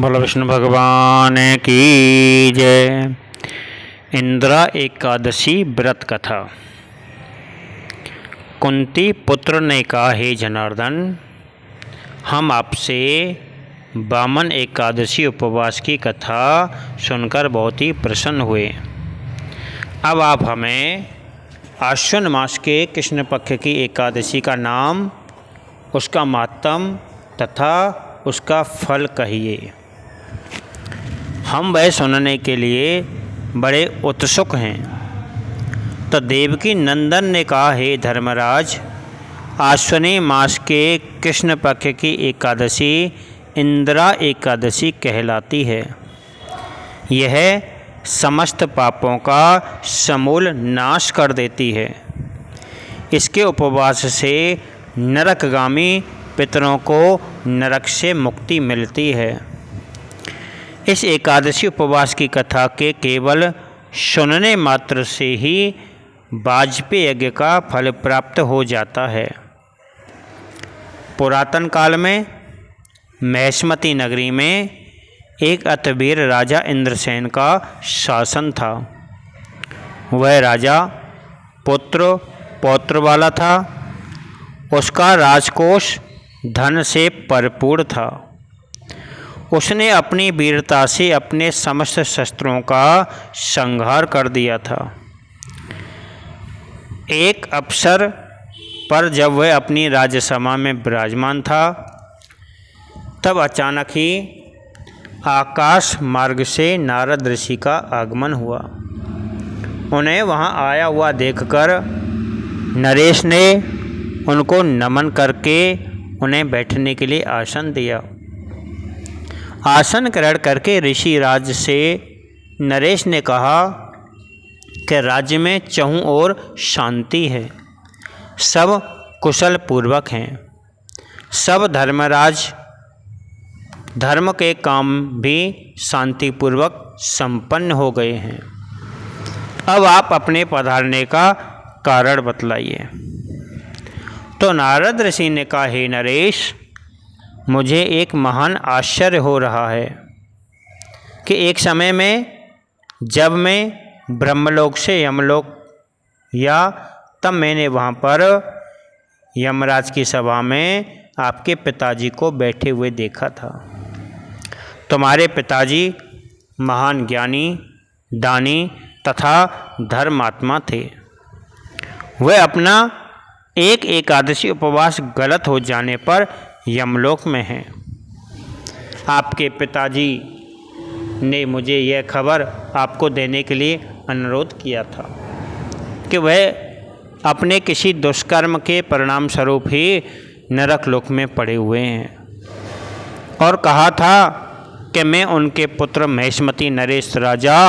बोलो विष्णु भगवान की जय। इंदिरा एकादशी व्रत कथा। कुंती पुत्र ने कहा, हे जनार्दन, हम आपसे वामन एकादशी उपवास की कथा सुनकर बहुत ही प्रसन्न हुए। अब आप हमें आश्विन मास के कृष्ण पक्ष की एकादशी का नाम, उसका मातम तथा उसका फल कहिए। हम वह सुनने के लिए बड़े उत्सुक हैं। तो देवकी नंदन ने कहा, हे धर्मराज, आश्विनी मास के कृष्ण पक्ष की एकादशी इंदिरा एकादशी कहलाती है। यह समस्त पापों का समूल नाश कर देती है। इसके उपवास से नरकगामी पितरों को नरक से मुक्ति मिलती है। इस एकादशी उपवास की कथा के केवल सुनने मात्र से ही वाजपेय यज्ञ का फल प्राप्त हो जाता है। पुरातन काल में महिष्मती नगरी में एक अतिवीर राजा इंद्रसेन का शासन था। वह राजा पुत्र पौत्र वाला था। उसका राजकोष धन से भरपूर था। उसने अपनी वीरता से अपने समस्त शस्त्रों का संहार कर दिया था। एक अवसर पर जब वह अपनी राजसभा में विराजमान था, तब अचानक ही आकाश मार्ग से नारद ऋषि का आगमन हुआ। उन्हें वहां आया हुआ देखकर नरेश ने उनको नमन करके उन्हें बैठने के लिए आसन दिया। आसन ग्रहण करके ऋषि राज से नरेश ने कहा कि राज्य में चहुं ओर शांति है, सब कुशल पूर्वक हैं, सब धर्मराज धर्म के काम भी शांतिपूर्वक संपन्न हो गए हैं। अब आप अपने पधारने का कारण बतलाइए। तो नारद ऋषि ने कहा, हे नरेश, मुझे एक महान आश्चर्य हो रहा है कि एक समय में जब मैं ब्रह्मलोक से यमलोक या तब मैंने वहाँ पर यमराज की सभा में आपके पिताजी को बैठे हुए देखा था। तुम्हारे पिताजी महान ज्ञानी, दानी तथा धर्मात्मा थे। वह अपना एक एकादशी उपवास गलत हो जाने पर यमलोक में हैं। आपके पिताजी ने मुझे यह खबर आपको देने के लिए अनुरोध किया था कि वह अपने किसी दुष्कर्म के परिणाम स्वरूप ही नरक लोक में पड़े हुए हैं, और कहा था कि मैं उनके पुत्र महिष्मती नरेश राजा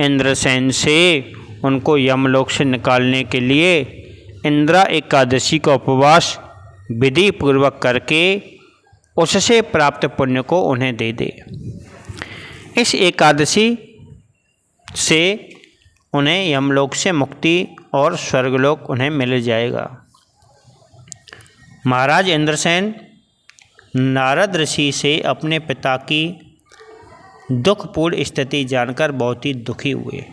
इंद्रसेन से उनको यमलोक से निकालने के लिए इंदिरा एकादशी का उपवास विधि पूर्वक करके उससे प्राप्त पुण्य को उन्हें दे दे। इस एकादशी से उन्हें यमलोक से मुक्ति और स्वर्गलोक उन्हें मिल जाएगा। महाराज इंद्रसेन नारद ऋषि से अपने पिता की दुखपूर्ण स्थिति जानकर बहुत ही दुखी हुए।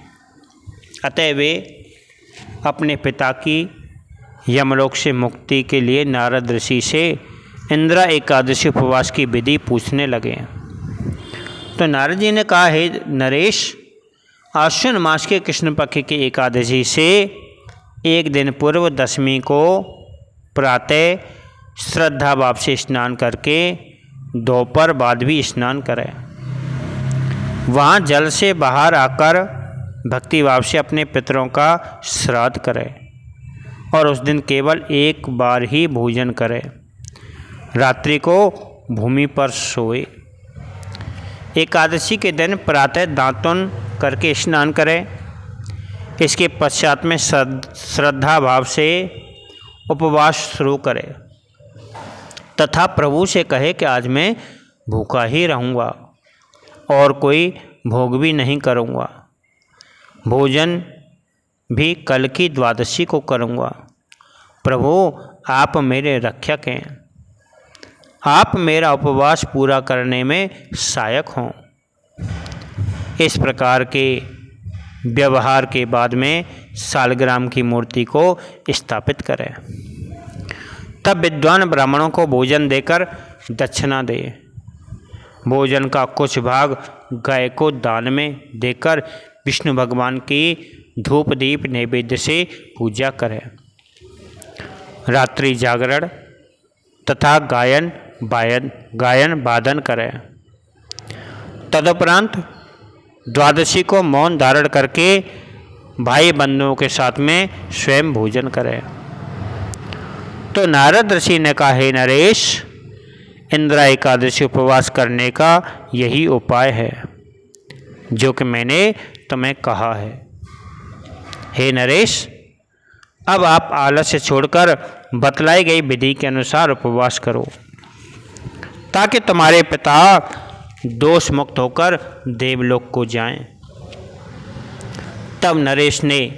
अतः वे अपने पिता की यमलोक से मुक्ति के लिए नारद ऋषि से इंदिरा एकादशी उपवास की विधि पूछने लगे। तो नारद जी ने कहा, हे नरेश, आश्विन मास के कृष्ण पक्ष की एकादशी से एक दिन पूर्व दशमी को प्रातः श्रद्धा भाव से स्नान करके दोपहर बाद भी स्नान करें। वहाँ जल से बाहर आकर भक्ति भाव से अपने पितरों का श्राद्ध करें और उस दिन केवल एक बार ही भोजन करें। रात्रि को भूमि पर सोए। एकादशी के दिन प्रातः दातुन करके स्नान करें। इसके पश्चात में श्रद्धा भाव से उपवास शुरू करें तथा प्रभु से कहे कि आज मैं भूखा ही रहूँगा और कोई भोग भी नहीं करूँगा। भोजन भी कल की द्वादशी को करूँगा। प्रभु, आप मेरे रक्षक हैं। आप मेरा उपवास पूरा करने में सहायक हों। इस प्रकार के व्यवहार के बाद में शालग्राम की मूर्ति को स्थापित करें। तब विद्वान ब्राह्मणों को भोजन देकर दक्षिणा दे। भोजन का कुछ भाग गाय को दान में देकर विष्णु भगवान की धूप दीप नैवेद्य से पूजा करें। रात्रि जागरण तथा गायन वादन करें। तदुपरांत द्वादशी को मौन धारण करके भाई बंधुओं के साथ में स्वयं भोजन करें। तो नारद ऋषि ने कहा, हे नरेश, इंद्रा एकादशी उपवास करने का यही उपाय है जो कि मैंने तुम्हें कहा है। हे नरेश, अब आप आलस्य छोड़कर बतलाई गई विधि के अनुसार उपवास करो, ताकि तुम्हारे पिता दोष मुक्त होकर देवलोक को जाएं। तब नरेश ने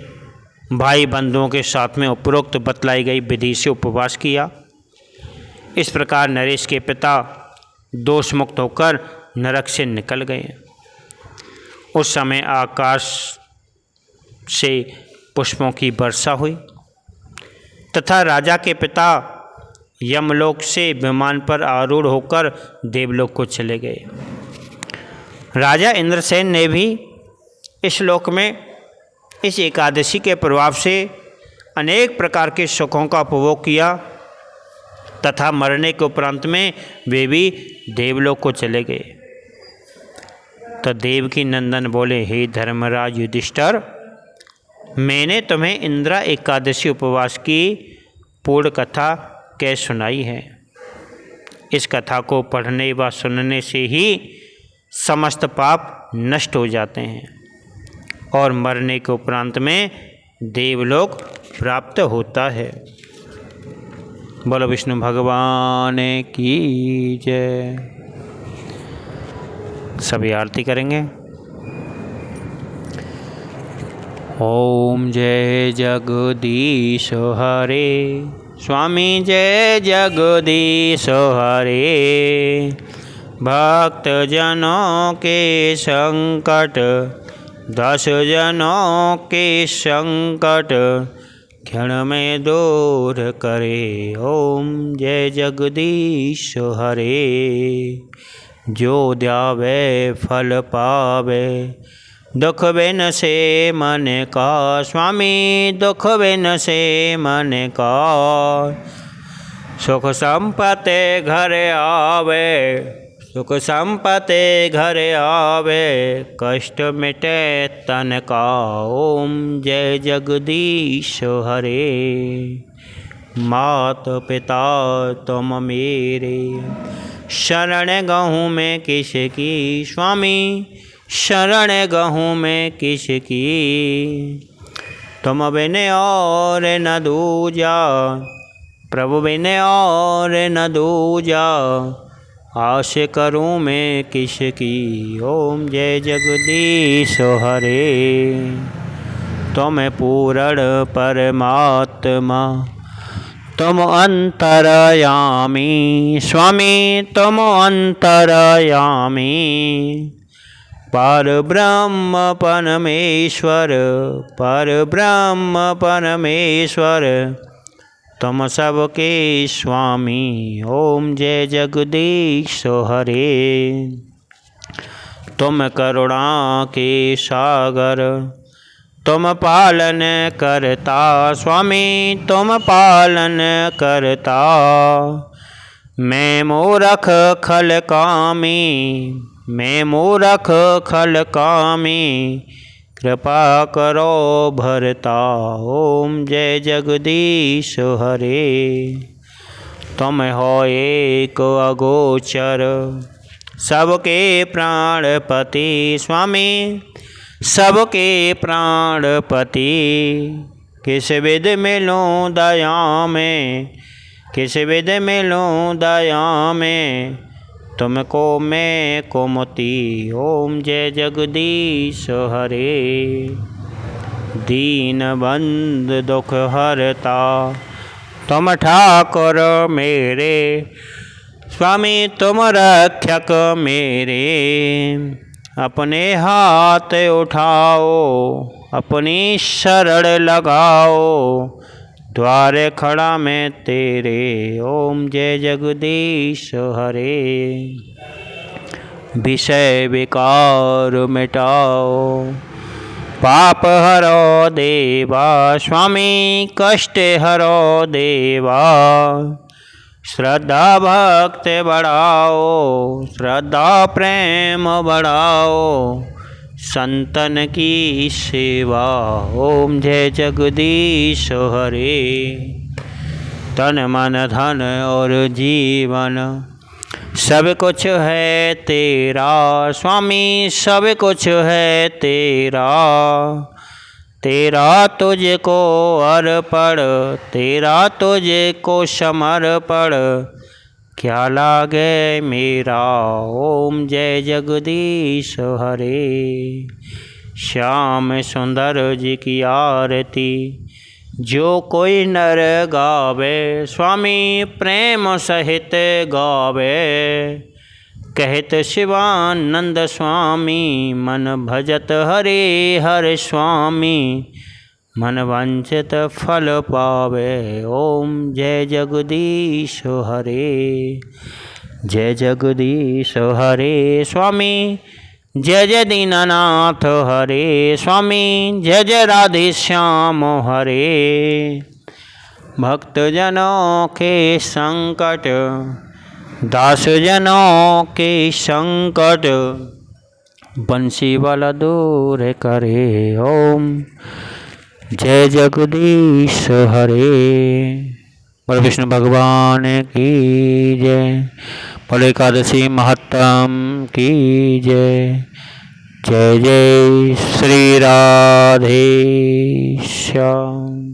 भाई बंधुओं के साथ में उपरोक्त बतलाई गई विधि से उपवास किया। इस प्रकार नरेश के पिता दोष मुक्त होकर नरक से निकल गए। उस समय आकाश से पुष्पों की वर्षा हुई तथा राजा के पिता यमलोक से विमान पर आरूढ़ होकर देवलोक को चले गए। राजा इंद्रसेन ने भी इस लोक में इस एकादशी के प्रभाव से अनेक प्रकार के सुखों का उपभोग किया तथा मरने के उपरांत में वे भी देवलोक को चले गए। तो देवकी नंदन बोले, हे धर्मराज युधिष्ठिर, मैंने तुम्हें इंद्रा एकादशी उपवास की पूर्ण कथा कह सुनाई है। इस कथा को पढ़ने व सुनने से ही समस्त पाप नष्ट हो जाते हैं और मरने के उपरांत में देवलोक प्राप्त होता है। बोलो विष्णु भगवान की जय। सभी आरती करेंगे। ओम जय जगदीश हरे, स्वामी जय जगदीश हरे। भक्त जनों के संकट, 10 जनों के संकट क्षण में दूर करे। ओम जय जगदीश हरे। जो ध्यावे फल पावे, दुख बिन से मन का। स्वामी दुख बिन से मन का। सुख संपत्ति घर आवे, सुख संपत्ति घर आवे। कष्ट मिटे तन का। ओम जय जगदीश हरे। मात पिता तुम मेरे, शरण गहूँ में किसकी। स्वामी शरण गहूँ में किसकी। तुम बिन और न दूजा, प्रभु बिन और न दूजा। आश करूँ मैं किसकी। ओम जय जगदीश हरे। तुम पूर्ण परमात्मा, तुम अंतर्यामी। स्वामी तुम अंतर्यामी। पर ब्रह्म परमेश्वर, पर ब्रह्म परमेश्वर। तुम सबके स्वामी। ओम जय जगदीश हरे। तुम करुणा के सागर, तुम पालन करता। स्वामी तुम पालन करता। मैं मूरख खल कामी, मैं मूरख खल कामी। कृपा करो भरता। ओम जय जगदीश हरे। तुम हो एक अगोचर, सबके प्राणपति। स्वामी सबके प्राणपति। किस विध मिलूं दया में, किस विध मिलूं दया में। तुमको मैं कुमति। ओम जय जगदीश हरे। दीन बंद दुख हरता, तुम ठाकुर मेरे। स्वामी तुम रक्षक मेरे, अपने हाथ उठाओ, अपनी शरण लगाओ, द्वार खड़ा मैं तेरे। ओम जय जगदीश हरे। विषय विकार मिटाओ, पाप हरो देवा, स्वामी कष्ट हरो देवा। श्रद्धा भक्ति बढ़ाओ, श्रद्धा प्रेम बढ़ाओ, संतन की सेवा। ओम जय जगदीश हरे। तन मन धन और जीवन सब कुछ है तेरा, स्वामी सब कुछ है तेरा। तेरा तुझको अर्पण, तेरा तुझको समर्पण, क्या लागे मेरा। ओम जय जगदीश हरे। श्याम सुंदर जी की आरती जो कोई नर गावे, स्वामी प्रेम सहित गावे। कहत शिवानंद स्वामी, मन भजत हरे हर स्वामी, मन वांछित फल पावे। ओम जय जगदीश हरे। जय जगदीश हरे स्वामी, जय जय दीनानाथ हरे स्वामी, जय जय राधे श्याम हरे। भक्तजनों के संकट, दास जनों के संकट, बंसी वाला दूर करे। ओम जय जगदीश हरे। बोल विष्णु भगवान की जय। बोल एकादशी महत्तम की जय। जय जय श्री राधे श्याम।